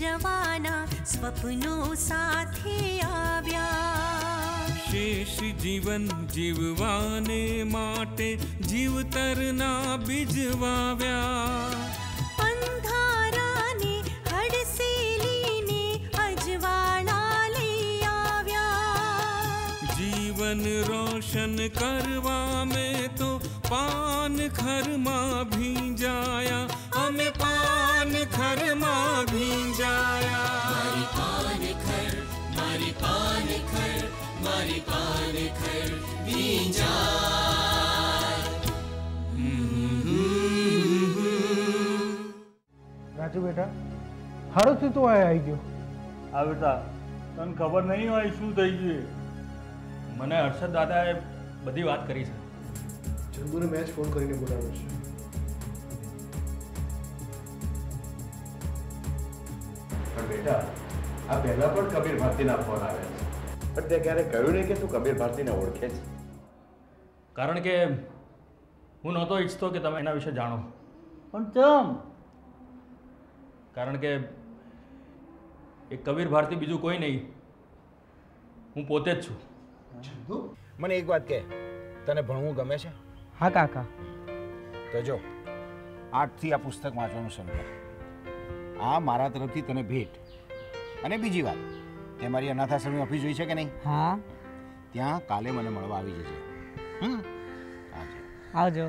જવાના સ્વપ્નો સાથે આવ્યા। शेष जीवन जीववाने माटे जीवतરના બીજ વાવ્યા। અંધારાને હડસેલીને અજવાળા લઈ આવ્યા। જીવન રોશન કરવા મેં તો પાન ખરમાં ભીંજાયા। અમે પાન ખરમાં ભીંજાયા। મારી પાન ખર, મારી પાન ખર, મારી પાન ખર ભીંજાય। રાજુ બેટા, હાડોથી તો આવી ગયો। હા બેટા, તને ખબર નહીં હોય શું થઈ ગયું? મને હર્ષદ દાદાએ બધી વાત કરી છે। ચંદુને મેચ ફોન કરીને બોલાવ્યો છે। પણ બેટા, આ પહેલા પણ કબીર ભારતીના ફોન આવ્યા છે, પણ તે ક્યારે કહ્યું નહીં કે તું કબીર ભારતીને ઓળખે છે? કારણ કે હું નહોતો ઈચ્છતો કે તમે એના વિશે જાણો। પણ કેમ? કારણ કે એ કબીર ભારતી બીજું કોઈ નહીં, હું પોતે જ છું। મને એક વાત કહે, તને ભણવું ગમે છે? હા કાકા। તો જો, આજથી આ પુસ્તક વાંચવાનું શરૂ કર। આ મારા તરફથી તને ભેટ। અને બીજી વાત, તે મારી અનાથ આશ્રમની ઓફિસ જોઈ છે કે નહીં? હા। ત્યાં કાલે મને મળવા આવી જજે। આવજો।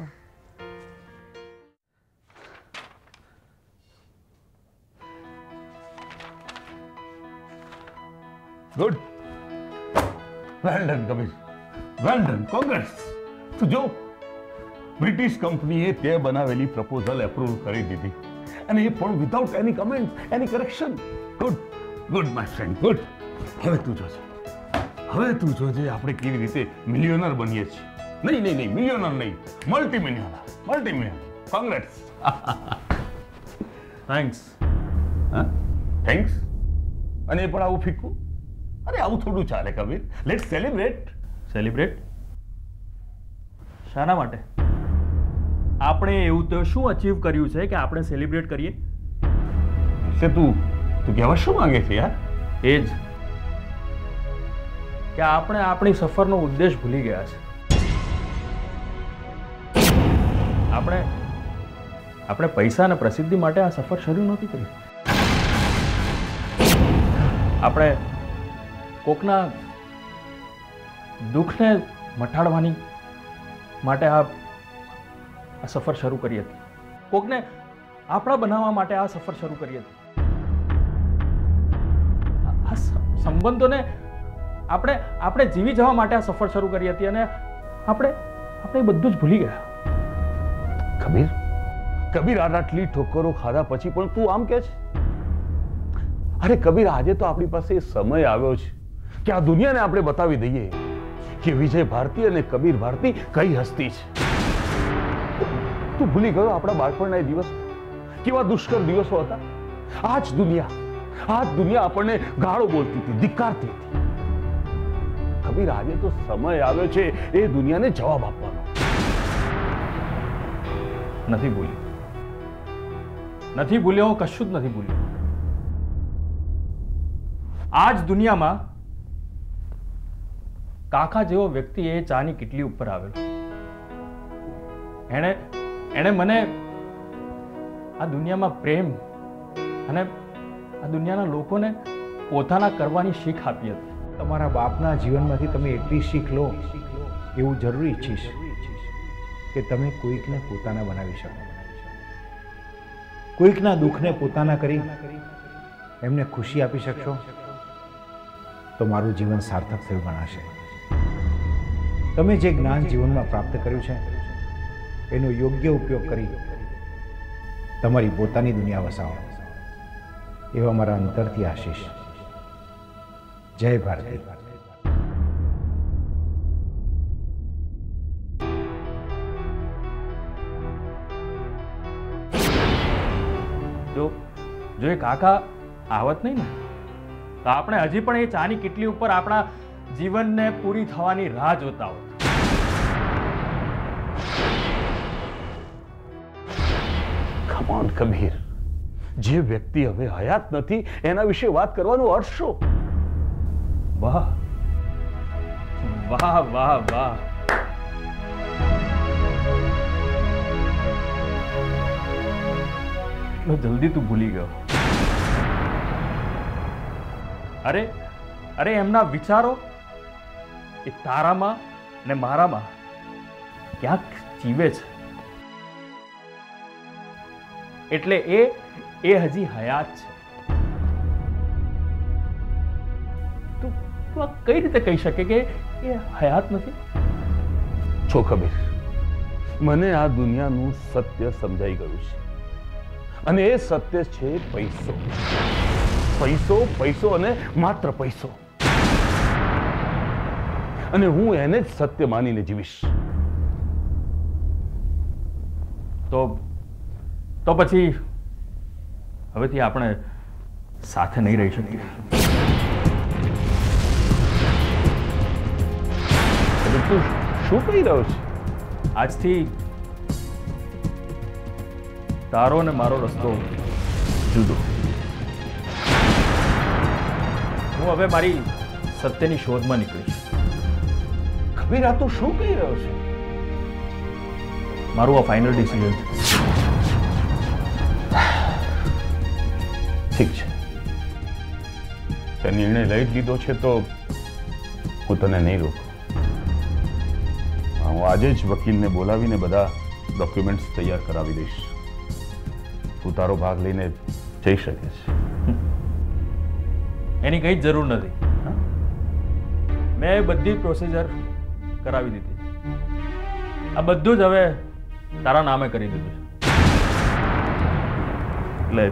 Good, well done Kabir, well done, Congress. તું જો, બ્રિટિશ કંપનીએ તે બનાવેલી પ્રપોઝલ એપ્રુવ કરી દીધી, અને એ પણ without any comment, any correction. Good good my friend, good. હવે તું જોજે, આપણે કેવી રીતે મિલિયનર બનીએ છીએ। નહીં, મિલિયનર નહીં, મલ્ટી મિલિયનર। કોંગ્રેસ। થેન્ક્સ। હા, થેન્ક્સ? અને એ પણ આવું ફીકું? અરે આવું થોડું ચાલે કબીર। Let's celebrate. સેલિબ્રેટ? શાના માટે? આપણે એવું તો શું અચીવ કર્યું છે કે આપણે સેલિબ્રેટ કરીએ? એટલે તું કહેવા શું માંગે છે યાર? એ જ કે આપણે આપણી સફરનો ઉદ્દેશ ભૂલી ગયા છે। આપણે પૈસા અને પ્રસિદ્ધિ માટે આ સફર શરૂ નહોતી કરી। આપણે કોકના દુઃખને મટાડવાની માટે આ સફર શરૂ કરી હતી। કોકને આપણા બનાવવા માટે આ સફર શરૂ કરી હતી। આ સંબંધોને આપણે જીવી જવા માટે આ સફર શરૂ કરી હતી, અને આપણે બધું જ ભૂલી ગયા। કબીર, આટલી ઠોકરો ખાધા પછી પણ તું આમ કે છે? અરે કબીર, આજે તો આપણી પાસે સમય આવ્યો છે કે આ દુનિયાને આપણે બતાવી દઈએ કે વિજય ભારતી અને કબીર ભારતી કઈ હસ્તી છે। તું ભૂલી ગયો આપણા બાળપણના એ દિવસ? કેવા દુષ્કર દિવસો હતા। આજ દુનિયા આપણને ગાળો બોલતી હતી, ધિક્કારતી હતી। કબીર, આજે તો સમય આવ્યો છે એ દુનિયાને જવાબ આપવાનો। નથી ભૂલ્યો, હું કશું જ નથી ભૂલ્યો। આજ દુનિયામાં કાકા જેવો વ્યક્તિ એ ચાની કીટલી ઉપર આવેલો। એણે મને આ દુનિયામાં પ્રેમ અને આ દુનિયાના લોકોને પોતાના કરવાની શીખ આપી હતી। તમારા બાપના જીવનમાંથી તમે એટલી શીખ લો એવું જરૂરી ઈચ્છીશ કે તમે કોઈકને પોતાના બનાવી શકો, કોઈકના દુઃખને પોતાના કરી એમને ખુશી આપી શકશો તો મારું જીવન સાર્થક થયું ગણાશે। તમે જે જ્ઞાન જીવનમાં પ્રાપ્ત કર્યું છે એનો યોગ્ય ઉપયોગ કરી તમારી પોતાની દુનિયા વસાવો, એવા મારા અંતરથી આશીષ। જય ભારતી। જો એ કાકા આવત નહીં ને તો આપણે હજી પણ એ ચાની કીટલી ઉપર આપણા જીવનને પૂરી થવાની રાહ જોતા હોત। કમ ઓન કબીર, જે વ્યક્તિ હવે હયાત નથી એના વિશે વાત કરવાનો અર્થ શું? વાહ વાહ વાહ વાહ. જલ્દી તું ભૂલી ગયો. અરે અરે એમના વિચારો એ તારામાં ને મારામાં ક્યાંક જીવે છે, એટલે એ હજી હયાત છે. તું આ કઈ રીતે કહી શકે કે એ હયાત નથી? છો કબીર, મને આ દુનિયાનું સત્ય સમજાઈ ગયું છે, અને એ સત્ય છે પૈસો. પૈસો, પૈસો અને માત્ર પૈસો. અને હું એને જ સત્ય માનીને જીવીશ. તો પછી હવેથી આપણે સાથે નહીં રહી શકીએ. તું શું કહી રહ્યો છે? આજથી તારો ને મારો રસ્તો જુદો. હું હવે મારી સત્યની શોધમાં નીકળીશ. કબીર, આ તું શું કહી રહ્યો છે? મારું આ ફાઇનલ ડિસિઝન છે. ઠીક છે, તે નિર્ણય લઈ જ લીધો છે તો હું તને નહીં રોકું. હું આજે જ વકીલને બોલાવીને બધા ડોક્યુમેન્ટ્સ તૈયાર કરાવી દઈશ. તું તારો ભાગ લઈને જઈ શકે છે. એની કંઈ જ જરૂર નથી. મેં બધી પ્રોસિજર કરાવી દીધી. આ બધું જ હવે તારા નામે કરી દીધું છે. એટલે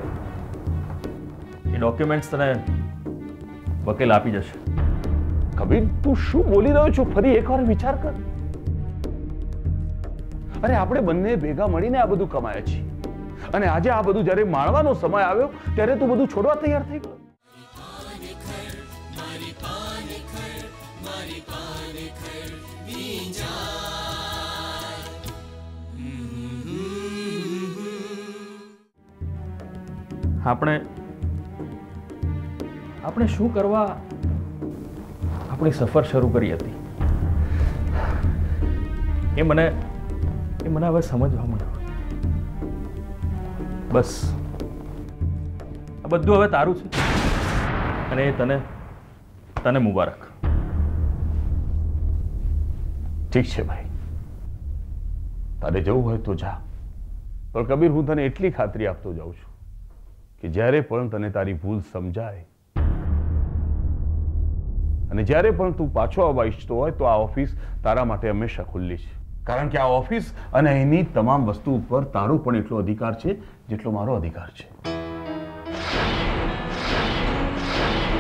એ ડોક્યુમેન્ટ્સ તને વકીલ આપી જશે. કબીર, તું શું બોલી રહ્યો છો? ફરી એકવાર વિચાર કર. અરે આપણે બંને ભેગા મળીને આ બધું કમાયા છીએ, અને આજે આ બધું જ્યારે માણવાનો સમય આવ્યો ત્યારે તું બધું છોડવા તૈયાર થઈ ગયો. આપણે શું કરવા આપણી સફર શરૂ કરી હતી એ મને હવે સમજવા મળ્યું. બસ આ બધું હવે તારું છે, અને એ તને મુબારક. ઠીક છે ભાઈ, તારે જવું હોય તો જા. પણ કબીર, હું તને એટલી ખાતરી આપતો જાઉં છું કે જ્યારે પણ તને તારી ભૂલ સમજાય અને જ્યારે પણ તું પાછો આવવા ઈચ્છતો હોય તો આ ઓફિસ તારા માટે હંમેશા ખુલ્લી છે. કારણ કે આ ઓફિસ અને એની તમામ વસ્તુ ઉપર તારો પણ એટલો અધિકાર છે જેટલો મારો અધિકાર છે.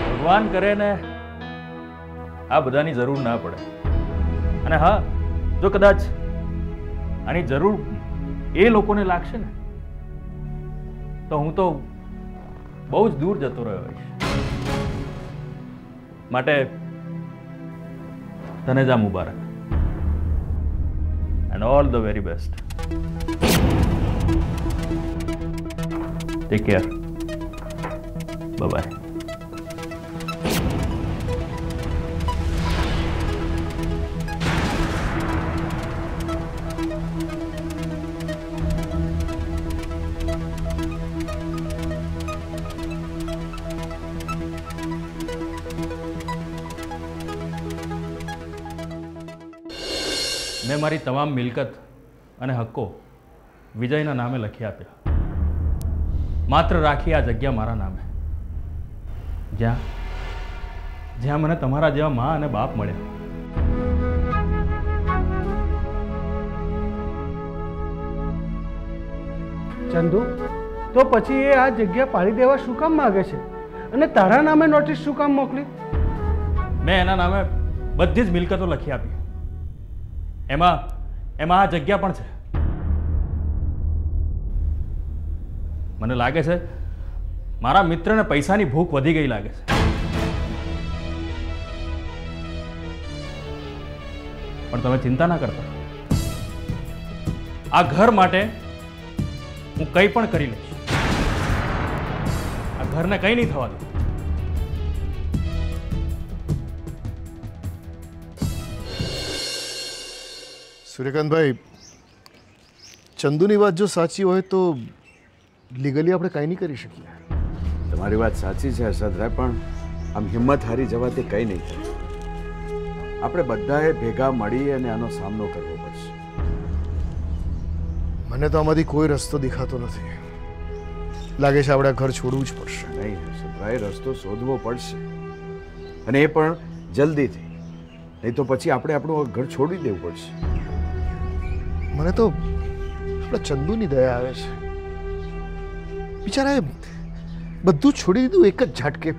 ભગવાન કરે ને આ બધાની જરૂર ના પડે. અને હા, જો કદાચ આની જરૂર એ લોકોને લાગશે ને તો હું તો બહુ જ દૂર જતો રહ્યો હોઈશ. માટે તને જા મુબારક, and all the very best. Take care. Bye bye. મેં મારી તમામ મિલકત અને હક્કો વિજયના નામે લખી આપ્યા. માત્ર રાખી આ જગ્યા મારા નામે, જ્યાં મને તમારા જેવા મા અને બાપ મળ્યા. ચંદુ, તો પછી એ આ જગ્યા પાડી દેવા શું કામ માંગે છે, અને તારા નામે નોટિસ શું કામ મોકલી? મેં એના નામે બધી જ મિલકતો લખી આપી. એમાં આ જગ્યા પણ છે. મને લાગે છે મારા મિત્રને પૈસાની ભૂખ વધી ગઈ લાગે છે. પણ તમે ચિંતા ના કરતા, આ ઘર માટે હું કંઈ પણ કરી લઈશ. ઘરને કંઈ નહીં થવા દઉં. સૂર્યકાંતભાઈ, ચંદુની વાત જો સાચી હોય તો લીગલી આપણે કાંઈ નહીં કરી શકીએ. તમારી વાત સાચી છે હર્ષદરાય, પણ આમ હિંમત હારી જવાથી કંઈ નહીં થાય. આપણે બધાએ ભેગા મળી અને આનો સામનો કરવો પડશે. મને તો આમાંથી કોઈ રસ્તો દેખાતો નથી. લાગે છે આપણે આ ઘર છોડવું જ પડશે. નહીં હર્ષદભાઈ, રસ્તો શોધવો પડશે, અને એ પણ જલ્દીથી. નહીં તો પછી આપણે આપણું ઘર છોડી દેવું પડશે. મને તો આપણા ચંદુની દયા આવે છે. બિચારાએ બધું છોડી દીધું એક જ ઝાટકે.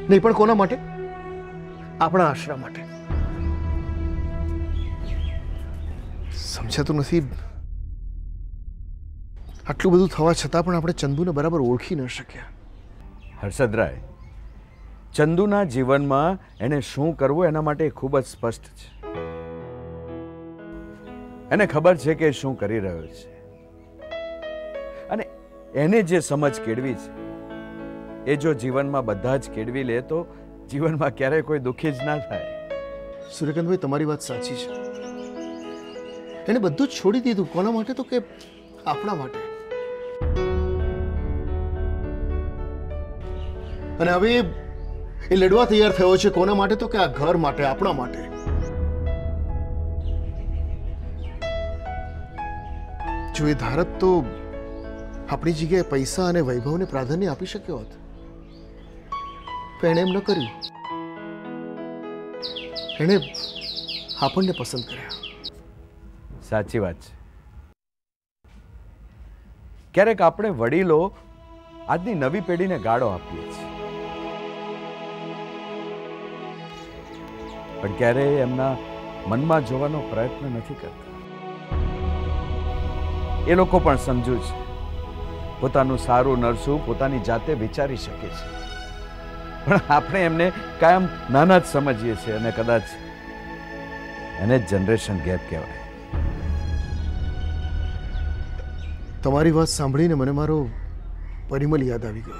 નહીં પણ કોના માટે? આપણા આશરા માટે. સમજાતું નથી. આટલું બધું થવા છતાં પણ આપણે ચંદુને બરાબર ઓળખી ન શક્યા. હર્ષદરાય, ચંદુના જીવનમાં એને શું કરવું એના માટે ખૂબ જ સ્પષ્ટ છે. એને ખબર છે કે શું કરી રહ્યો છે, અને એને જે સમજ કેળવી છે એ જો જીવનમાં બધા જ કેળવી લે તો જીવનમાં ક્યારેય કોઈ દુઃખી જ ના થાય. સૂર્યકાંતભાઈ, તમારી વાત સાચી છે. એને બધું જ છોડી દીધું. કોના માટે? તો કે આપણા માટે. અને હવે એ લડવા તૈયાર થયો છે. કોના માટે? તો કે આ ઘર માટે, આપણા માટે. જો એ ધારત તો આપણી જગ્યાએ પૈસા અને વૈભવને પ્રાધાન્ય આપી શક્યો હોત. પણ એણે એમ ન કર્યું. એણે આપણને પસંદ કર્યા. સાચી વાત છે. ક્યારેક આપણે વડીલો આજની નવી પેઢીને ગાળો આપીએ છીએ, પણ ક્યારેય એમના મનમાં જોવાનો પ્રયત્ન નથી કરતા. એ લોકો પણ સમજુ છે. પોતાનું સારું નરસું પોતાની જાતે વિચારી શકે છે, પણ આપણે એમને કાયમ નાના જ સમજીએ છીએ, અને કદાચ એને જ જનરેશન ગેપ કહેવાય. તમારી વાત સાંભળીને મને મારો પરિમલ યાદ આવી ગયો.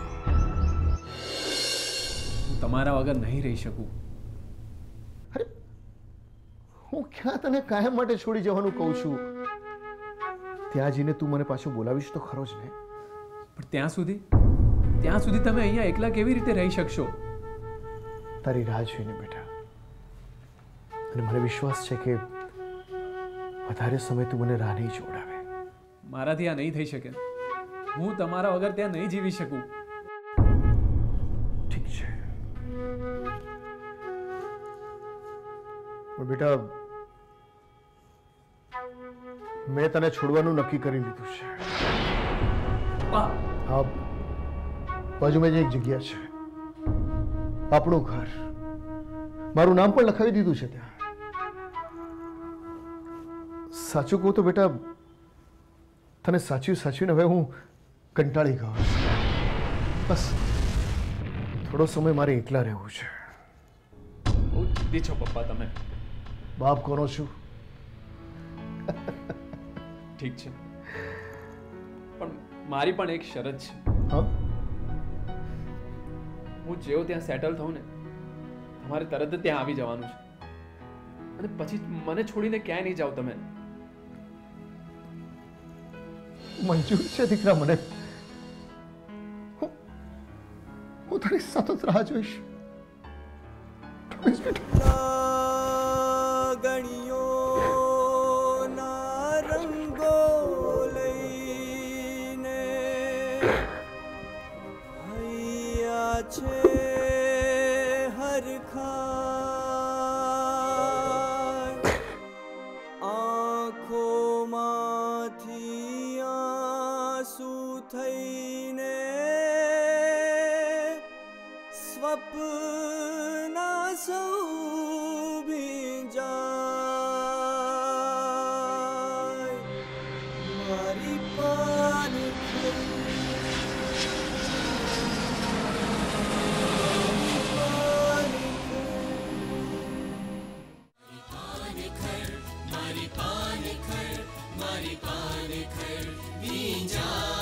હું તમારા વગર નહીં રહી શકું. અરે, હું ક્યાં તને કાયમ માટે છોડી જવાનું કહું છું? ત્યાં જઈને તું મને પાછું બોલાવીશ તો ખરો જ ને. પણ ત્યાં સુધી તમે અહીંયા એકલા કેવી રીતે રહી શકશો? તારી રાહ જોઈને બેઠા. અને મને વિશ્વાસ છે કે વધારે સમય તું મને રાહ નહીં જોડાવે. મારાથી આ નહીં થઈ શકે. હું તમારા વગર ત્યાં નહીં જીવી શકું. ઠીક છે. પણ બેટા, મેં તને છોડવાનું નક્કી કરી લીધું છે. હા, બાજુમાં જ એક જગ્યા છે, આપણું ઘર. મારું નામ પણ લખાવી દીધું છે ત્યાં. સાચું કહું તો બેટા, તને સાચવીને હવે હું કંટાળી ગયો. બસ થોડો સમય મારે એકલા રહેવું છે. બહુ જિદ્દી છો પપ્પા તમે. બાપ કોનો છું? ઠીક છે, પણ મારી પણ એક શરત છે. હા? હું જેવો ત્યાં સેટલ થઉં ને, તમારે તરત જ ત્યાં આવી જવાનું છે, અને પછી મને છોડીને ક્યાંય નહીં જાઓ તમે. મંજૂર છે દીકરા મને. હું તારી સતત રાહ જોઈશ. લાગણીઓના રંગો લઈને હૈયા છે હરખાય. આંખોમાંથી આંસુ થઈને સ્વપ્ના સૌ ભીંજાય. મારી પાન ખર ભીંજાય.